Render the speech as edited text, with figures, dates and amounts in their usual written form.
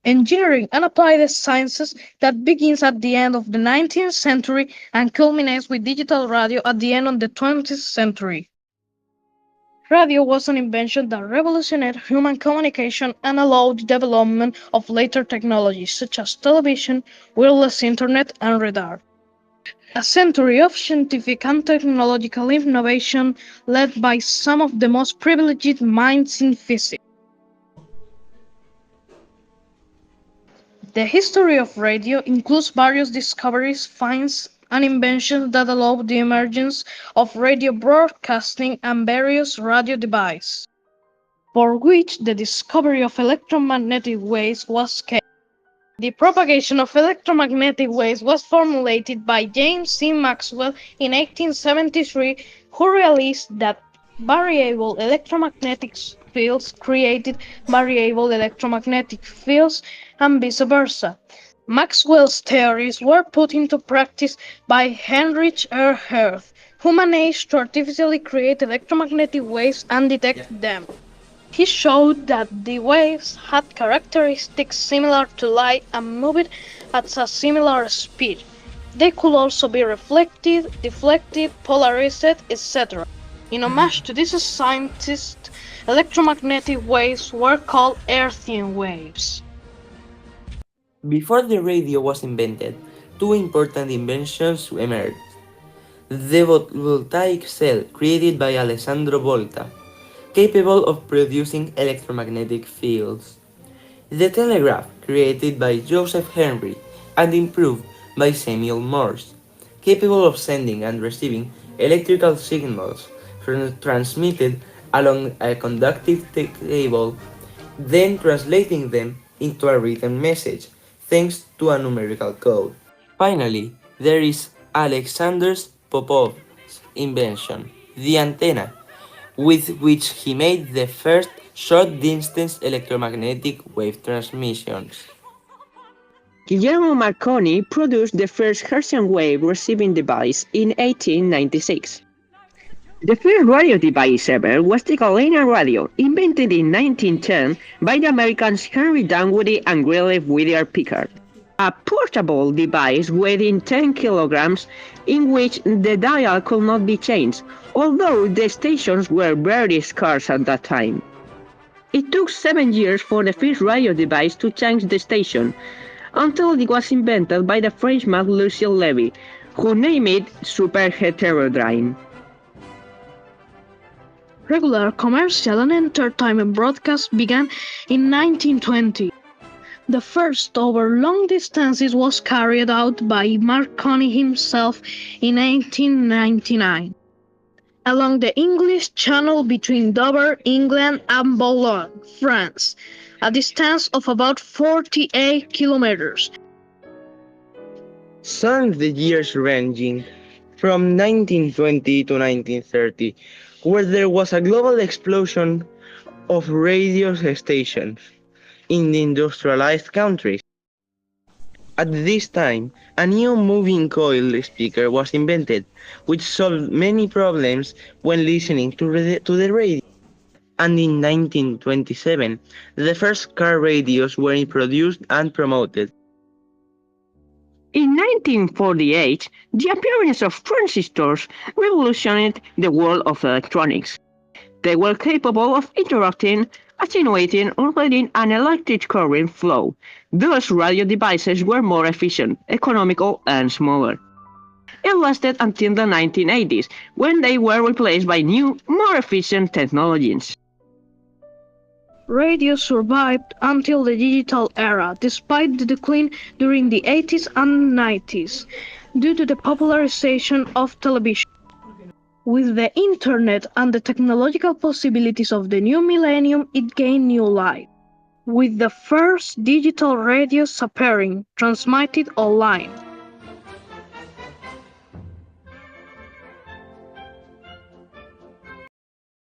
engineering, and applied sciences that begins at the end of the 19th century and culminates with digital radio at the end of the 20th century. Radio was an invention that revolutionized human communication and allowed the development of later technologies such as television, wireless internet, and radar. A century of scientific and technological innovation led by some of the most privileged minds in physics. The history of radio includes various discoveries, finds, and inventions that allowed the emergence of radio broadcasting and various radio devices, for which the discovery of electromagnetic waves was key. The propagation of electromagnetic waves was formulated by James C. Maxwell in 1873, who realized that variable electromagnetic fields created variable electromagnetic fields and vice versa. Maxwell's theories were put into practice by Heinrich Hertz, who managed to artificially create electromagnetic waves and detect them. He showed that the waves had characteristics similar to light and moved at a similar speed. They could also be reflected, deflected, polarized, etc. In homage to this scientist, electromagnetic waves were called earthen waves. Before the radio was invented, two important inventions emerged. The voltaic cell, created by Alessandro Volta, capable of producing electromagnetic fields. The telegraph, created by Joseph Henry and improved by Samuel Morse, capable of sending and receiving electrical signals transmitted along a conductive cable, then translating them into a written message thanks to a numerical code. Finally, there is Alexander Popov's invention, the antenna, with which he made the first short-distance electromagnetic wave transmissions. Guillermo Marconi produced the first Hertzian wave receiving device in 1896. The first radio device ever was the Galena radio, invented in 1910 by the Americans Henry Dunwoody and Greenleaf Whittier Pickard. A portable device weighing 10 kilograms in which the dial could not be changed, although the stations were very scarce at that time. It took 7 years for the first radio device to change the station, until it was invented by the Frenchman Lucien Levy, who named it Super Heterodyne. Regular commercial and entertainment broadcasts began in 1920. The first over long distances was carried out by Marconi himself in 1899, along the English Channel between Dover, England and Boulogne, France, a distance of about 48 kilometers. Some of the years ranging from 1920 to 1930, where there was a global explosion of radio stations in the industrialized countries. At this time, a new moving coil speaker was invented, which solved many problems when listening to the radio. And in 1927, the first car radios were produced and promoted. In 1948, the appearance of transistors revolutionized the world of electronics. They were capable of interrupting, attenuating, or letting an electric current flow. Thus, radio devices were more efficient, economical, and smaller. It lasted until the 1980s, when they were replaced by new, more efficient technologies. Radio survived until the digital era, despite the decline during the 80s and 90s, due to the popularization of television. With the internet and the technological possibilities of the new millennium, it gained new life, with the first digital radios appearing, transmitted online.